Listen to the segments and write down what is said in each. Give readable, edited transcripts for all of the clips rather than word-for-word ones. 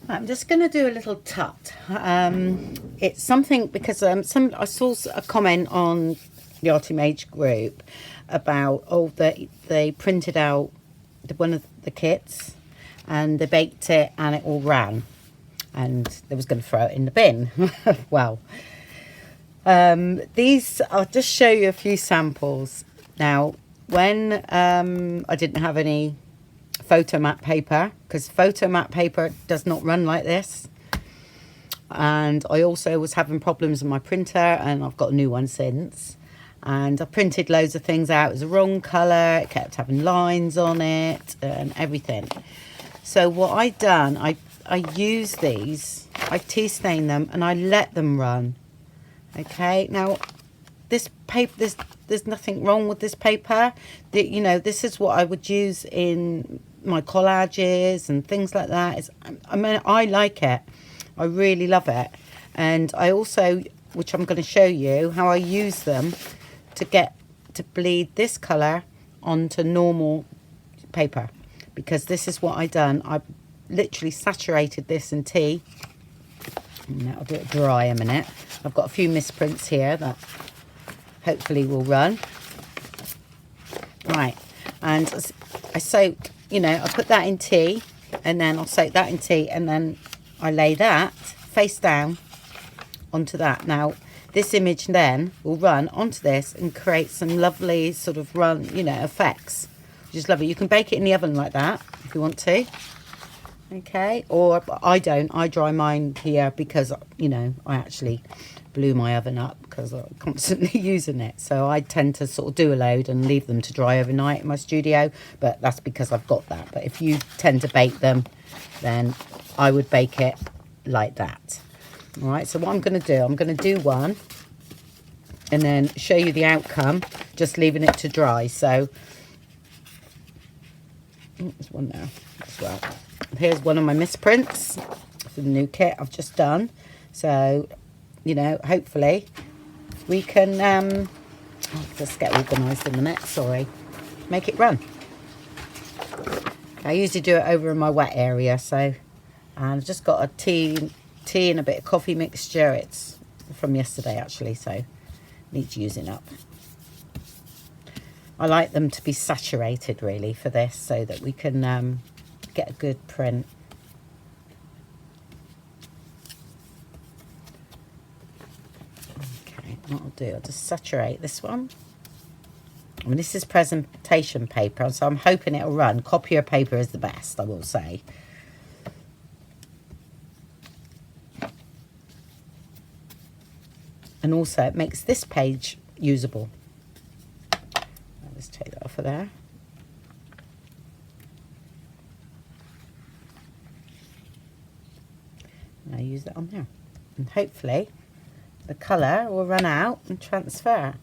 I'm just going to do a little tut. It's something because I saw a comment on the Artimage group about they printed out one of the kits and they baked it and it all ran and they was going to throw it in the bin. Well, these I'll just show you a few samples now. When I didn't have any photomat paper, because photomat paper does not run like this, and I also was having problems with my printer, and I've got a new one since, and I printed loads of things out. It was the wrong colour, it kept having lines on it and everything. So what I done, I use these, I tea stain them and I let them run. Okay, now this paper, there's nothing wrong with this paper. You know, this is what I would use in my collages and things like that. I mean, I like it. I really love it. And I also, which I'm going to show you, how I use them to bleed this colour onto normal paper. Because this is what I done. I literally saturated this in tea. And that'll do it dry a minute. I've got a few misprints here that hopefully will run. Right, and I soak, you know, I put that in tea, and then I'll soak that in tea, and then I lay that face down onto that. Now, this image then will run onto this and create some lovely sort of effects. Just love it. You can bake it in the oven like that if you want to. Okay, or I don't. I dry mine here because, you know, I actually blew my oven up because I'm constantly using it. So I tend to sort of do a load and leave them to dry overnight in my studio. But that's because I've got that. But if you tend to bake them, then I would bake it like that. All right, so what I'm going to do, I'm going to do one and then show you the outcome, just leaving it to dry. So there's one now as well. Here's one of my misprints for the new kit I've just done. So, you know, hopefully we can I'll just get organised in a minute, sorry. Make it run. I usually do it over in my wet area, so, and I've just got a tea and a bit of coffee mixture. It's from yesterday actually, so needs using up. I like them to be saturated really for this, so that we can get a good print. Okay, what I'll do, I'll just saturate this one. I mean, this is presentation paper, so I'm hoping it'll run. Copier paper is the best, I will say. And also it makes this page usable. Let's take that off of there. And I use that on there. And hopefully the colour will run out and transfer.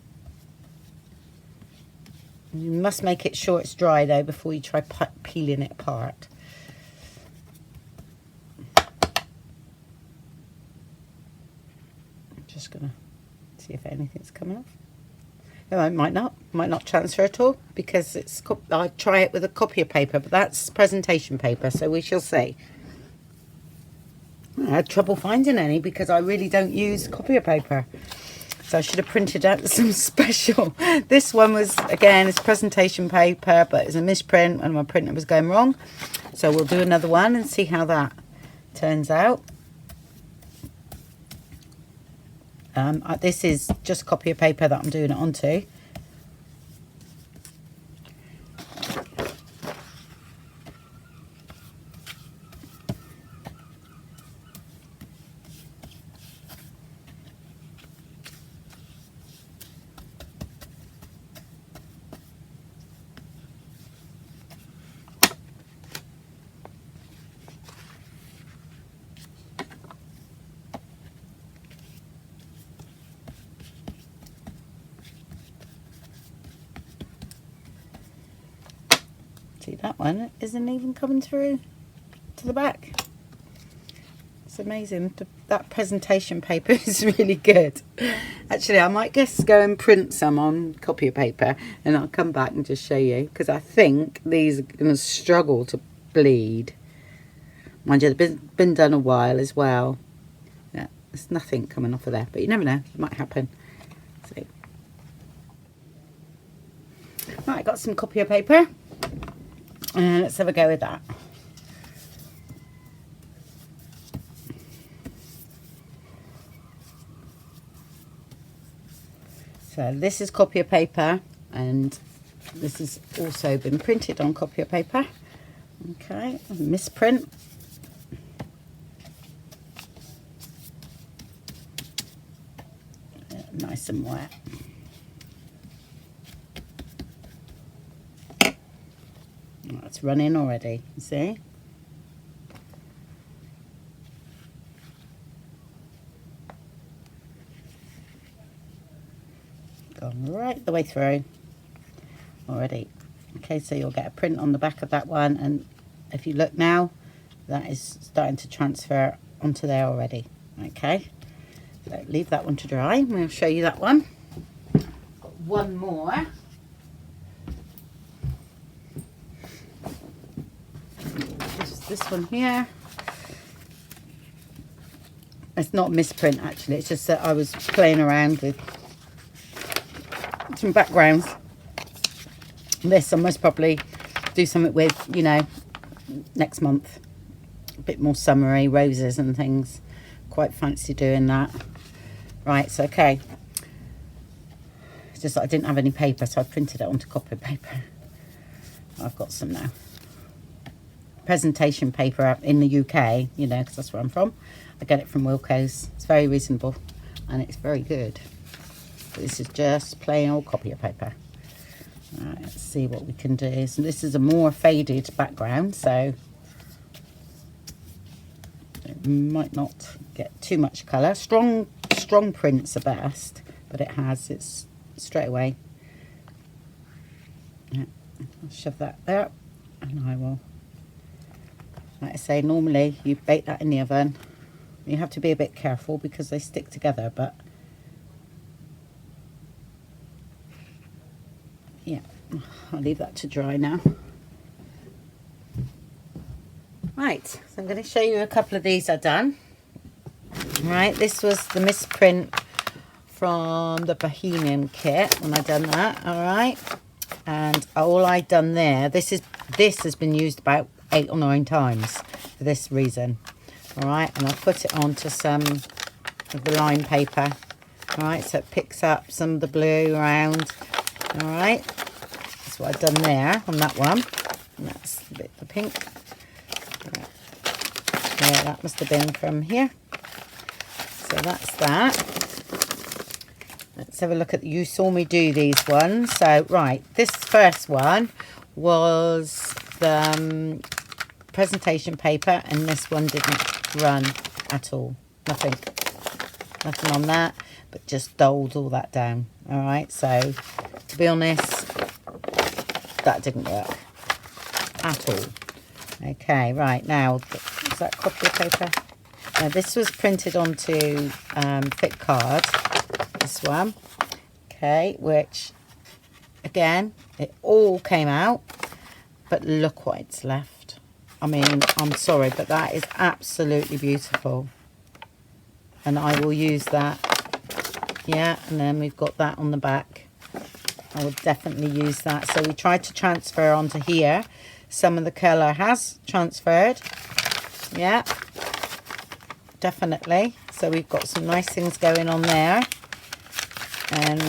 You must make it sure it's dry though before you try peeling it apart. I'm just going to see if anything's coming off. No, it might not transfer at all because I try it with a copier paper, but that's presentation paper, so we shall see. I had trouble finding any because I really don't use copier paper. So I should have printed out some special. This one was, again, it's presentation paper, but it's a misprint and my printer was going wrong. So we'll do another one and see how that turns out. This is just copier paper that I'm doing it onto. See, that one isn't even coming through to the back. It's amazing. That presentation paper is really good. Actually, I might just go and print some on copier paper and I'll come back and just show you, because I think these are going to struggle to bleed. Mind you, they've been done a while as well. Yeah, there's nothing coming off of there, but you never know, it might happen. So, right, got some copier paper, and let's have a go with that. So this is copier paper, and this has also been printed on copier paper. Okay, misprint. Nice and wet. Oh, it's running already, you see? Gone right the way through already. Okay, so you'll get a print on the back of that one, and if you look now, that is starting to transfer onto there already. Okay, so leave that one to dry. We'll show you that one. Got one more. This one here. It's not misprint actually, it's just that I was playing around with some backgrounds. This I must probably do something with, you know, next month. A bit more summery, roses and things. Quite fancy doing that. Right, so okay. It's just that I didn't have any paper, so I printed it onto copy paper. I've got some now. Presentation paper in the UK, you know, because that's where I'm from. I get it from Wilko's. It's very reasonable and it's very good. But this is just plain old copier paper. Right, let's see what we can do. So this is a more faded background, so it might not get too much colour. Strong prints are best, but it's straight away. Yeah, I'll shove that there, and I will. Like I say, normally you bake that in the oven. You have to be a bit careful because they stick together, but yeah, I'll leave that to dry now. Right, so I'm going to show you a couple of these I've done. Right, this was the misprint from the Bohemian kit when I done that. All right, and all I done there, this has been used about 8 or 9 times for this reason. All right, and I'll put it onto some of the line paper. All right, so it picks up some of the blue around. All right, that's what I've done there on that one. And that's a bit of the pink. Right. Yeah, that must have been from here. So that's that. Let's have a look at, you saw me do these ones. So, right, this first one was the presentation paper, and this one didn't run at all. Nothing on that, but just doled all that down. All right, so to be honest, that didn't work at all. Okay, right, now is that copier paper? This was printed onto thick card, this one. Okay, which again, it all came out, but look what it's left. I mean, I'm sorry, but that is absolutely beautiful. And I will use that. Yeah, and then we've got that on the back. I will definitely use that. So we tried to transfer onto here. Some of the colour has transferred. Yeah, definitely. So we've got some nice things going on there. And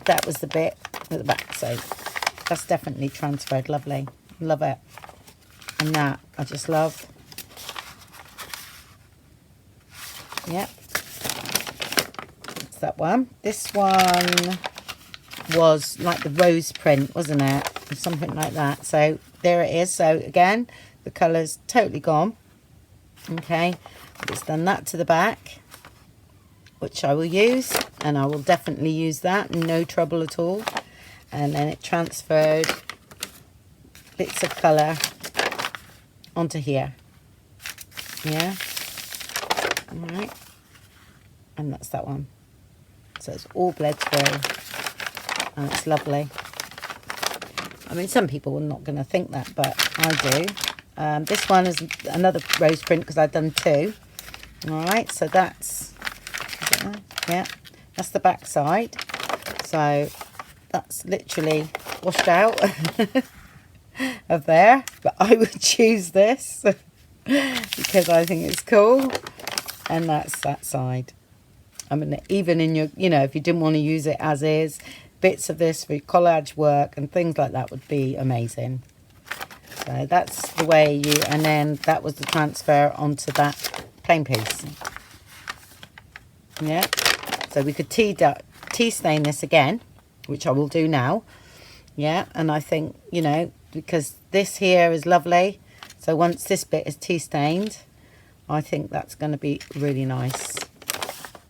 that was the bit at the back. So that's definitely transferred. Lovely. Love it. And that I just love. Yep. That's that one. This one was like the rose print, wasn't it? Or something like that. So there it is. So again, the colour's totally gone. Okay. I've just done that to the back, which I will use. And I will definitely use that. No trouble at all. And then it transferred bits of colour onto here. Yeah. All right. And that's that one. So it's all bled through. And it's lovely. I mean, some people are not going to think that, but I do. This one is another rose print because I've done 2. All right, so that's, yeah, that's the back side. So that's literally washed out of there, but I would choose this because I think it's cool. And that's that side. I mean, even in your, you know, if you didn't want to use it as is, bits of this for your collage work and things like that would be amazing. So that's the way you, and then that was the transfer onto that plain piece. Yeah, so we could tea stain this again, which I will do now. Yeah, and I think, you know, because this here is lovely, so once this bit is tea stained, I think that's going to be really nice.